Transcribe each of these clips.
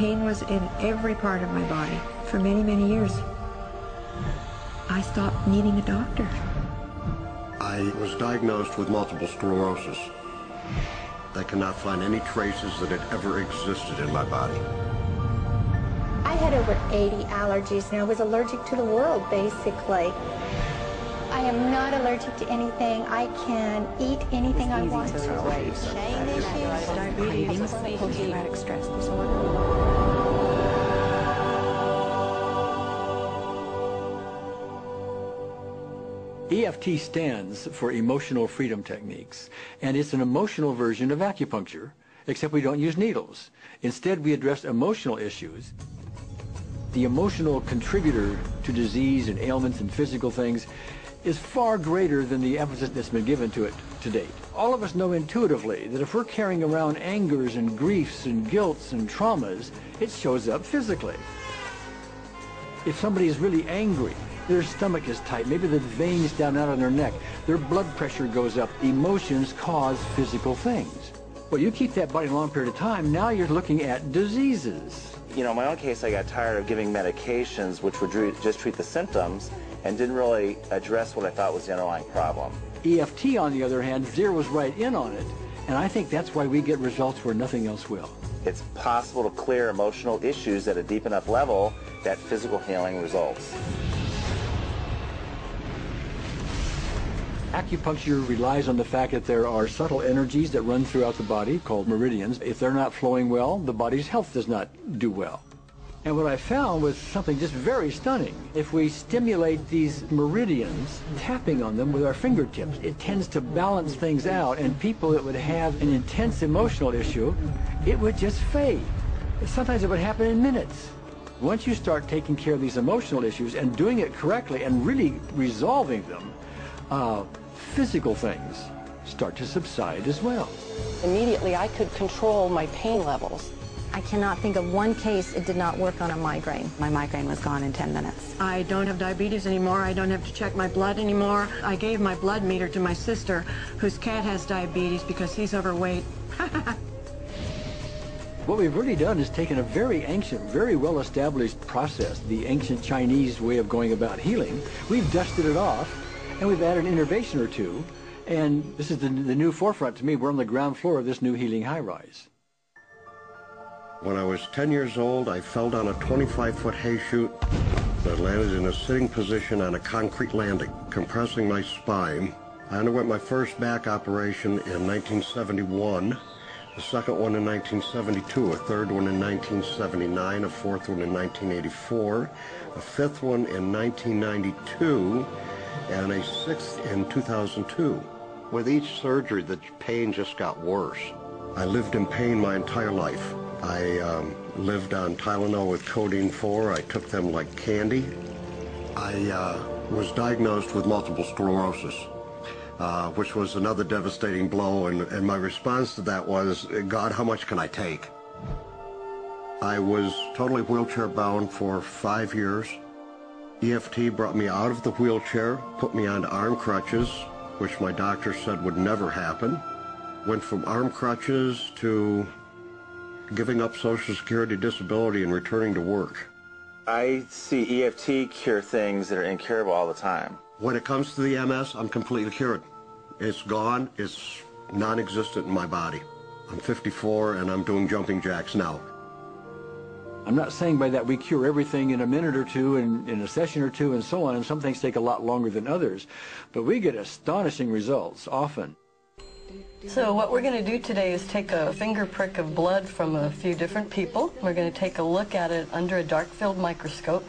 pain was in every part of my body for many, many years. I stopped needing a doctor. I was diagnosed with multiple sclerosis. They cannot find any traces that it ever existed in my body. I had over 80 allergies and I was allergic to the world, basically. I am not allergic to anything. I can eat anything I want. Diabetes, post-traumatic stress disorder. EFT stands for Emotional Freedom Techniques, and it's an emotional version of acupuncture, except we don't use needles. Instead, we address emotional issues. The emotional contributor to disease and ailments and physical things is far greater than the emphasis that's been given to it to date. All of us know intuitively that if we're carrying around angers and griefs and guilts and traumas, it shows up physically. If somebody is really angry, their stomach is tight, maybe the veins down out on their neck, their blood pressure goes up. Emotions cause physical things. Well, you keep that body a long period of time, now you're looking at diseases. You know, in my own case, I got tired of giving medications which would just treat the symptoms and didn't really address what I thought was the underlying problem. EFT, on the other hand, zeroes right in on it, and I think that's why we get results where nothing else will. It's possible to clear emotional issues at a deep enough level that physical healing results. Acupuncture relies on the fact that there are subtle energies that run throughout the body called meridians. If they're not flowing well, the body's health does not do well. And what I found was something just very stunning. If we stimulate these meridians, tapping on them with our fingertips, it tends to balance things out, and people that would have an intense emotional issue, it would just fade. Sometimes it would happen in minutes. Once you start taking care of these emotional issues and doing it correctly and really resolving them, physical things start to subside as well. Immediately, I could control my pain levels. I cannot think of one case it did not work on a migraine. My migraine was gone in 10 minutes. I don't have diabetes anymore. I don't have to check my blood anymore. I gave my blood meter to my sister, whose cat has diabetes because he's overweight. What we've really done is taken a very ancient, very well-established process, the ancient Chinese way of going about healing. We've dusted it off, and we've added an innovation or two, and this is the new forefront to me. We're on the ground floor of this new healing high-rise. When I was 10 years old, I fell down a 25-foot hay chute that landed in a sitting position on a concrete landing, compressing my spine. I underwent my first back operation in 1971, the second one in 1972, a third one in 1979, a fourth one in 1984, a fifth one in 1992, and a sixth in 2002. With each surgery, the pain just got worse. I lived in pain my entire life. I lived on Tylenol with codeine 4. I took them like candy. I was diagnosed with multiple sclerosis, which was another devastating blow, and my response to that was, God, how much can I take? I was totally wheelchair bound for 5 years. EFT brought me out of the wheelchair, put me on arm crutches, which my doctor said would never happen. Went from arm crutches to giving up Social Security disability and returning to work. I see EFT cure things that are incurable all the time. When it comes to the MS, I'm completely cured. It's gone. It's non-existent in my body. I'm 54 and I'm doing jumping jacks now. I'm not saying by that we cure everything in a minute or two, and in a session or two, and so on, and some things take a lot longer than others, but we get astonishing results often. So what we're going to do today is take a finger prick of blood from a few different people. We're going to take a look at it under a dark field microscope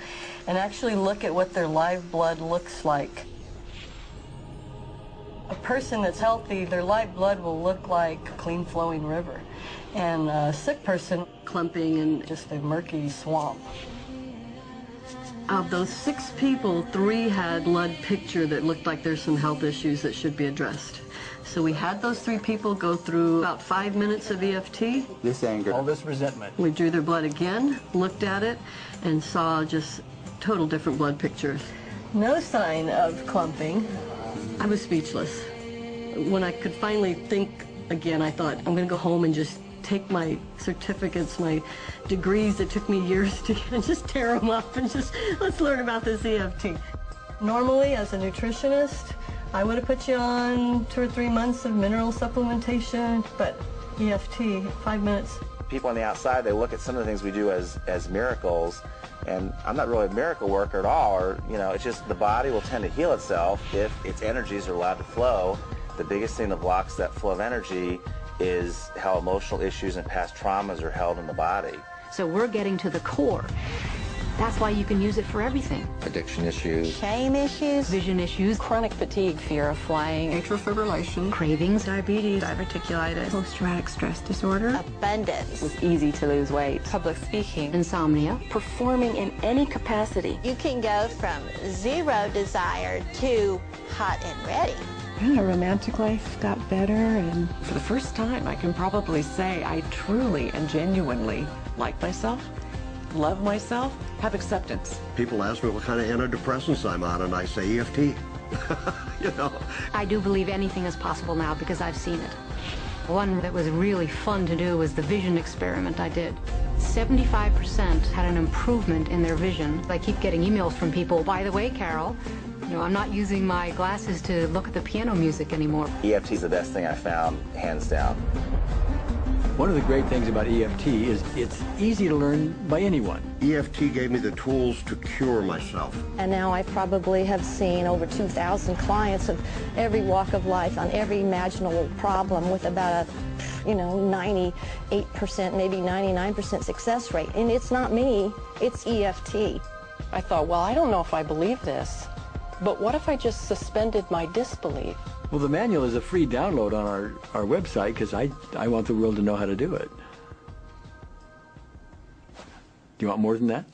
and actually look at what their live blood looks like. A person that's healthy, their live blood will look like a clean flowing river, and a sick person clumping in just a murky swamp. Of those 6 people, 3 had blood picture that looked like there's some health issues that should be addressed. So we had those 3 people go through about 5 minutes of EFT. This anger. All this resentment. We drew their blood again, looked at it, and saw just total different blood pictures. No sign of clumping. I was speechless. When I could finally think again, I thought, I'm going to go home and just take my certificates, my degrees that took me years to get, and just tear them up and just, let's learn about this EFT. Normally, as a nutritionist, I would have put you on 2 or 3 months of mineral supplementation, but EFT, 5 minutes. People on the outside, they look at some of the things we do as miracles, and I'm not really a miracle worker at all, or, you know, it's just the body will tend to heal itself if its energies are allowed to flow. The biggest thing that blocks that flow of energy is how emotional issues and past traumas are held in the body. So we're getting to the core. That's why you can use it for everything. Addiction issues, Shame issues, vision issues, chronic fatigue, fear of flying, atrial fibrillation, cravings, Diabetes, diverticulitis, post-traumatic stress disorder. Abundance. was easy to lose weight, public speaking, insomnia, performing in any capacity. You can go from zero desire to hot and ready. My romantic life got better, and for the first time I can probably say I truly and genuinely like myself, love myself, have acceptance. People ask me what kind of antidepressants I'm on, and I say EFT. You know. I do believe anything is possible now because I've seen it. One that was really fun to do was the vision experiment I did. 75% had an improvement in their vision. I keep getting emails from people, by the way, Carol, you know, I'm not using my glasses to look at the piano music anymore. EFT is the best thing I found, hands down. One of the great things about EFT is it's easy to learn by anyone. EFT gave me the tools to cure myself. And now I probably have seen over 2,000 clients of every walk of life on every imaginable problem with about a, 98%, maybe 99% success rate. And it's not me, it's EFT. I thought, well, I don't know if I believe this, but what if I just suspended my disbelief? Well, the manual is a free download on our website because I want the world to know how to do it. Do you want more than that?